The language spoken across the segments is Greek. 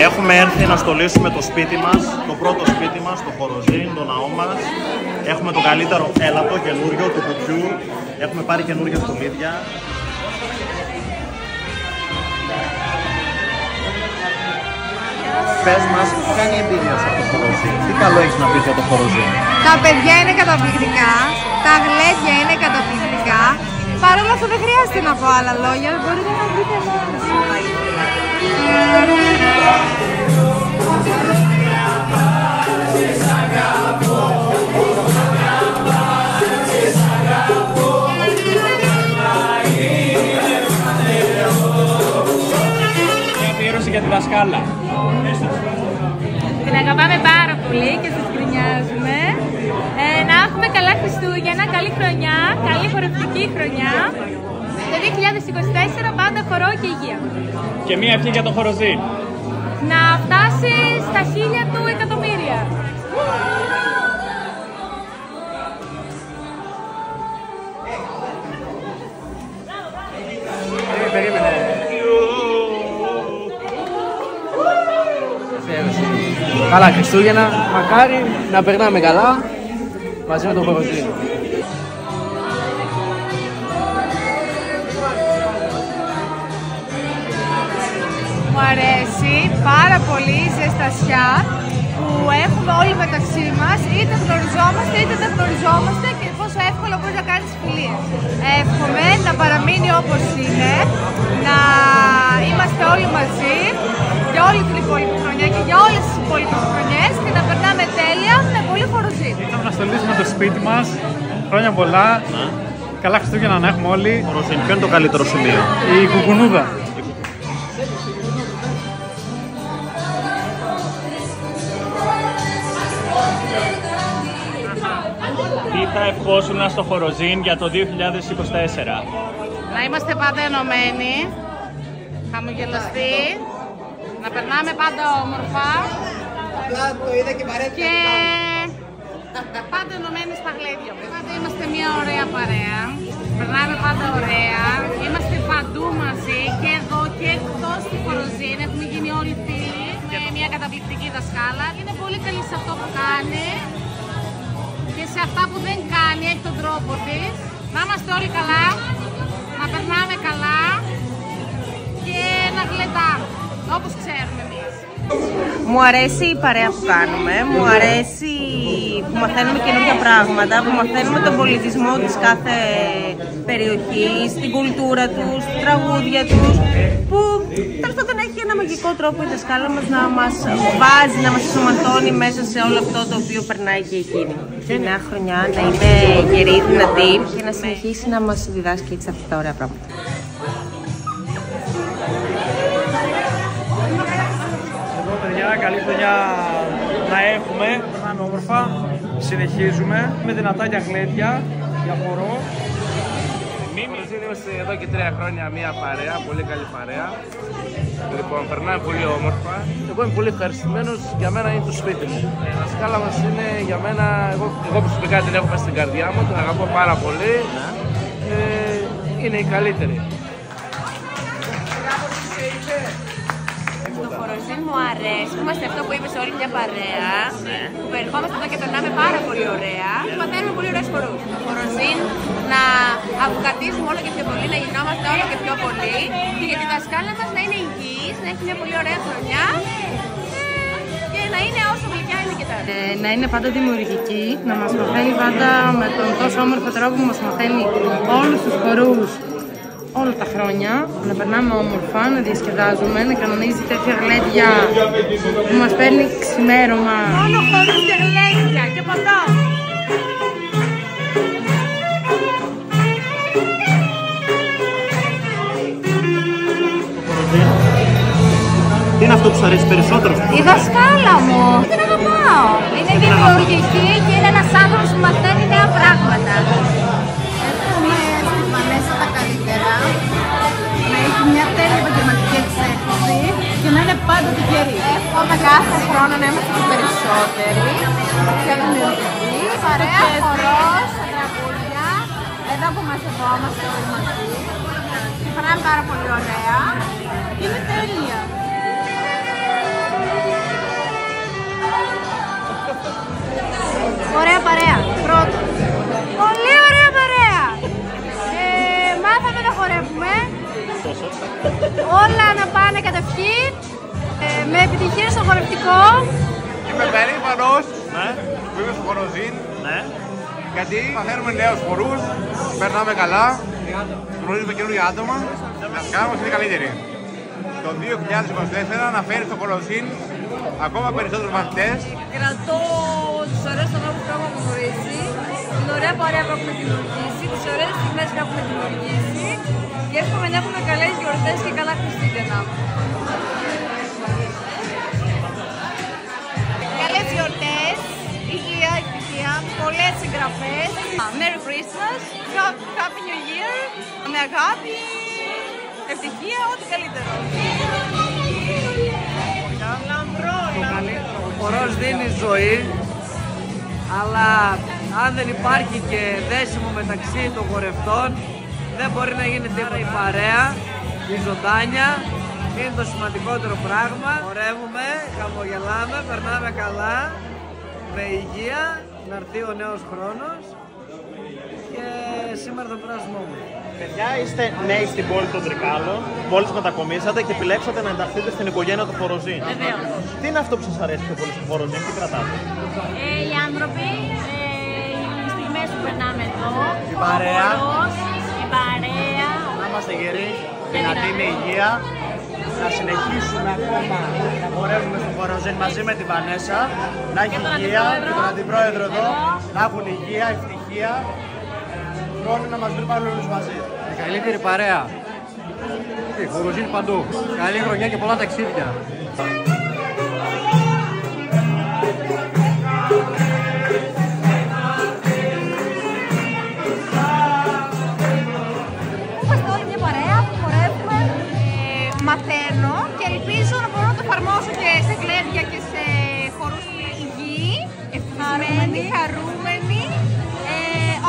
Έχουμε έρθει να στολίσουμε το σπίτι μας, το πρώτο σπίτι μας, το Χοροζίν, το ναό μας. Έχουμε το καλύτερο έλατο καινούριο του κουτιού. Έχουμε πάρει καινούργια στολίδια. Πες μας, ποια είναι η εμπειρία σου από το Χοροζίν? Τι καλό έχεις να πεις για το Χοροζίν? Τα παιδιά είναι καταπληκτικά, τα γλέντια είναι καταπληκτικά. Παρ' όλα αυτά δεν χρειάζεται να πω άλλα λόγια, μπορείτε να βρείτε μόνοι σας. Μια αφιέρωση για τη δασκάλα. Την αγαπάμε πάρα πολύ και σας γκρινιάζουμε. Να έχουμε καλά Χριστούγεννα, καλή χρονιά, καλή χορευτική χρονιά. Το 2024 πάντα χορό και υγεία. Και μία ευχή για το Χοροζίν. Να φτάσει στα 1000 του εκατομμύρια. Περίμενε. Καλά Χριστούγεννα, μακάρι να περνάμε καλά μαζί με τον Χοροζίν. Μου αρέσει πάρα πολύ η ζεστασιά που έχουμε όλοι μεταξύ μας, είτε γνωριζόμαστε είτε δεν γνωριζόμαστε και πόσο εύκολα μπορείς να κάνεις φιλίες. Εύχομαι να παραμείνει όπως είναι, να είμαστε όλοι μαζί για όλη την υπόλοιπη χρονιά και για όλες τις υπόλοιπες χρονιές και να περνάμε τέλεια με πολύ Χοροζίν. Ήρθαμε να στολίσουμε το σπίτι μας, χρόνια πολλά, καλά Χριστούγεννα να έχουμε όλοι. Χοροζίν, ποιο είναι το καλύτερο σημείο? Η κουκουνούδα. Τι θα ευχόσουν στο Χοροζίν για το 2024? Να είμαστε πάντα ενωμένοι, χαμογελαστοί, να περνάμε πάντα όμορφα και πάντα ενωμένοι στα γλέντια. Πάντα είμαστε μια ωραία παρέα, περνάμε πάντα ωραία, είμαστε παντού μαζί και εδώ και εκτός του Χοροζίν, έχουμε γίνει όλοι φίλοι με μια καταπληκτική δασκάλα. Είναι πολύ καλή σε αυτό που κάνει και σε αυτά που δεν κάνει, έχει τον τρόπο της. Να είμαστε όλοι καλά, να περνάμε καλά και να γλεντάμε, όπως ξέρουμε εμείς. Μου αρέσει η παρέα που κάνουμε, μου αρέσει που μαθαίνουμε καινούργια πράγματα, που μαθαίνουμε τον πολιτισμό της κάθε περιοχής, την κουλτούρα τους, τα τραγούδια τους, που τέλος πάντων έχει ένα μαγικό τρόπο η δασκάλα μας να μας βάζει, να μας ενσωματώνει μέσα σε όλο αυτό το οποίο περνάει και εκείνη. Τη νέα χρονιά να είναι γερή, δυνατή και να συνεχίσει να μας διδάσκει έτσι αυτά τα ωραία πράγματα. Καλή χρονιά να έχουμε, περνάμε όμορφα, συνεχίζουμε με δυνατά για γλέντια, για χορό. Είμαστε εδώ και 3 χρόνια μια παρέα, πολύ καλή παρέα. Λοιπόν, περνάμε πολύ όμορφα. Εγώ είμαι πολύ ευχαριστημένος, για μένα είναι το σπίτι μου. Η δασκάλα μας είναι για μένα, εγώ προσωπικά την έχω μέσα στην καρδιά μου, την αγαπώ πάρα πολύ. Είναι η καλύτερη. Το Χοροζίν μου αρέσει, που είμαστε αυτό που είπες όλοι μια παρέα, που περιχόμαστε εδώ και περνάμε πάρα πολύ ωραία και μαθαίνουμε πολύ ωραίες χορούς. Το Χοροζίν να αυγατίζουμε όλο και πιο πολύ, να γινόμαστε όλο και πιο πολύ και για τη δασκάλα μας να είναι υγιής, να έχει μια πολύ ωραία χρονιά και να είναι όσο γλυκιά είναι και τώρα. Να είναι πάντα δημιουργική, να μας μαθαίνει πάντα με τον τόσο όμορφο τρόπο που μας μαθαίνει όλους τους χορούς όλα τα χρόνια, να περνάμε όμορφα, να διασκεδάζουμε, να κανονίζει τέτοια γλέντια που μας παίρνει ξημέρωμα. Μόνο χορούς και γλέντια και ποτό. Τι είναι αυτό που σου αρέσει περισσότερο στο Η δασκάλα μου, την αγαπάω. Είναι δημιουργική και είναι ένας άνθρωπος που μαθαίνει νέα πράγματα. Εύχομαι στη Βανέσσα τα καλύτερα, να έχει μια τέλεια επαγγελματική εξέλιξη και να είναι πάντα τυχερή. Εύχομαι κάθε χρόνο να είμαστε και περισσότεροι, πιο δημιουργικοί, παρέα, χορός, τραγούδια, εδώ που μαζευόμαστε όλοι μαζί. Και περνάμε πάρα πολύ ωραία και είναι τέλεια. Ωραία παρέα, πρώτο. Πολύ ωραία παρέα. Μάθαμε να χορεύουμε. Όλα να πάνε κατευχήν. Με επιτυχία στο χορευτικό. Είμαι περήφανος που είμαι στο Χοροζήν. Γιατί μαθαίνουμε νέους χορούς, περνάμε καλά, γνωρίζουμε καινούργια άτομα, τα σκάλα μας είναι καλύτερη. Το 2024 να φέρει στο Χοροζήν ακόμα περισσότερους μαθητές. Κρατώ τους ωραίους ανθρώπους που έχουμε γνωρίσει, την ωραία παρέα που έχουμε δημιουργήσει, τις ωραίες στιγμές που έχουμε δημιουργήσει και εύχομαι να έχουμε καλές γιορτές και καλά Χριστούγεννα. Καλές γιορτές, υγεία, ευτυχία, πολλές συγγραφές. Merry Christmas, Happy New Year, με αγάπη, ευτυχία, ό,τι καλύτερο. Ο χορός δίνει ζωή, αλλά αν δεν υπάρχει και δέσιμο μεταξύ των χορευτών, δεν μπορεί να γίνει τίποτα. Η παρέα, η ζωντάνια, είναι το σημαντικότερο πράγμα. Χορεύουμε, χαμογελάμε, περνάμε καλά, με υγεία, να έρθει ο νέος χρόνος και σήμερα το περάσουμε όμορφα. Παιδιά, είστε νέοι στην πόλη των Τρικάλων, μόλις μετακομίσατε και επιλέξατε να ενταχθείτε στην οικογένεια του Χοροζήν. Βεβαίως. Τι είναι αυτό που σας αρέσει πιο πολύ στο Χοροζήν, τι κρατάτε? Οι άνθρωποι, οι στιγμές που περνάμε εδώ, Η παρέα. ο χορός, η παρέα. Να είμαστε γεροί, δυνατοί με υγεία, να συνεχίσουμε ακόμα να χορεύουμε στο Χοροζήν μαζί με την Βανέσα, να έχει υγεία, και τον αντιπρόεδρο εδώ, να έχουν υγεία, ευτυχία, χρόνοι να μας βρει πάλι όλους μαζί. Η καλύτερη παρέα. Χοροζήν παντού. Καλή χρονιά και πολλά ταξίδια. Είμαστε όλοι μια παρέα που χορεύουμε. Μαθαίνω και ελπίζω να μπορώ να το εφαρμόσω και σε γλέντια και σε χορούς υγιή, ευτυχισμένοι, χαρούμενοι.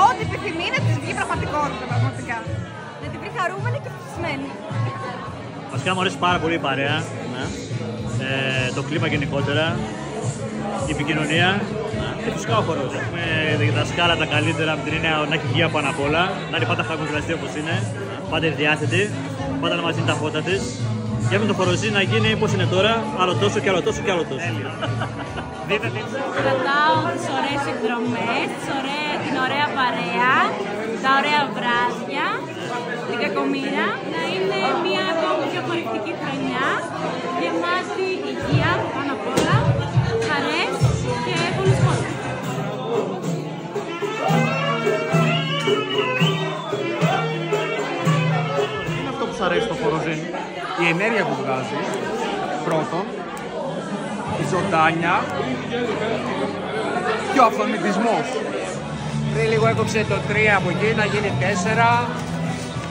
Ό,τι επιθυμεί να της βγει πραγματικότητα πραγματικά. Να την βρει χαρούμενη και ευτυχισμένη. Βασικά μου αρέσει πάρα πολύ η παρέα, το κλίμα γενικότερα, η επικοινωνία και φυσικά ο χορός. Έχουμε δασκάλα τα καλύτερα με την έννοια να έχει υγεία πάνω απ' όλα, να είναι πάντα χαμογελαστή όπως είναι, πάντα διάθετη, πάντα να μας δίνει τα φώτα της. Και με το Χοροζήν να γίνει όπως είναι τώρα, άλλο τόσο και άλλο τόσο και άλλο τόσο. Κρατάω τις ωραίες εκδρομές, την ωραία παρέα, τα ωραία βράδια, την κακομοίρα, να είναι μια ακόμη πιο χορευτική χρονιά, γεμάτη υγεία πάνω απ' όλα, χαρές και πολλούς χώρους. Τι είναι αυτό που σας αρέσει στο Χοροζήν? Η ενέργεια που βγάζει, πρώτον, η ζωντάνια και ο αυθορμητισμός. Πριν λίγο έκοψε το 3 από εκεί να γίνει 4,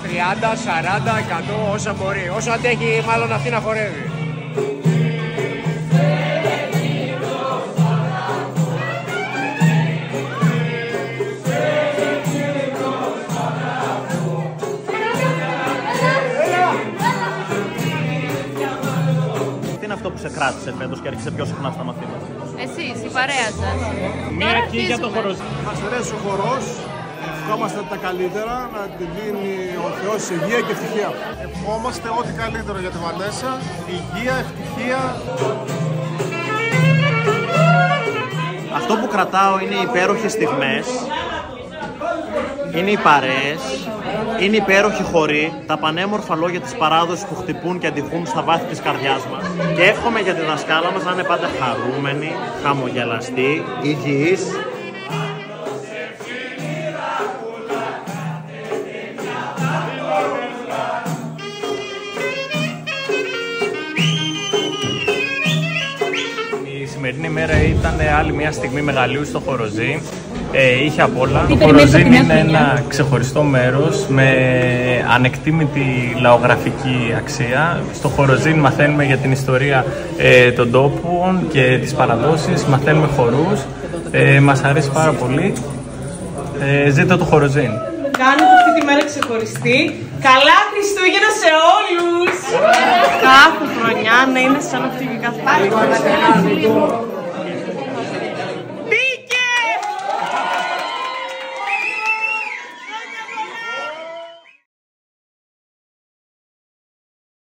30, 40, 100, όσα μπορεί. Όσο αντέχει μάλλον αυτή να χορεύει. Τι είναι αυτό που σε κράτησε φέτος και άρχισε πιο συχνά στα μαθήματα? Εσείς, η παρέα σας. Μία αρχή για το Χοροζήν. Μας αρέσει ο χορός, ευχόμαστε τα καλύτερα, να την δίνει ο Θεός υγεία και ευτυχία. Ευχόμαστε ό,τι καλύτερο για τη Βανέσα, υγεία, ευτυχία. Αυτό που κρατάω είναι οι υπέροχες στιγμές, είναι οι παρέες, είναι οι υπέροχοι χοροί, τα πανέμορφα λόγια της παράδοσης που χτυπούν και αντιχούν στα βάθη της καρδιάς μας. Και εύχομαι για τη δασκάλα μας να είναι πάντα χαρούμενη, χαμογελαστή, υγιής. Η σημερινή μέρα ήταν άλλη μια στιγμή μεγαλείου στο Χοροζήν. Είχε απ' όλα. Το Χοροζήν είναι ένα ξεχωριστό μέρος με ανεκτήμητη λαογραφική αξία. Στο Χοροζήν μαθαίνουμε για την ιστορία των τόπων και τις παραδόσεις, μαθαίνουμε χορούς. Μας αρέσει πάρα πολύ. Ζήτω το Χοροζήν. Κάνετε αυτή τη μέρα ξεχωριστή. Καλά Χριστούγεννα σε όλους! Κάθε χρονιά να είναι σαν αυτή και κάθε χρονιά.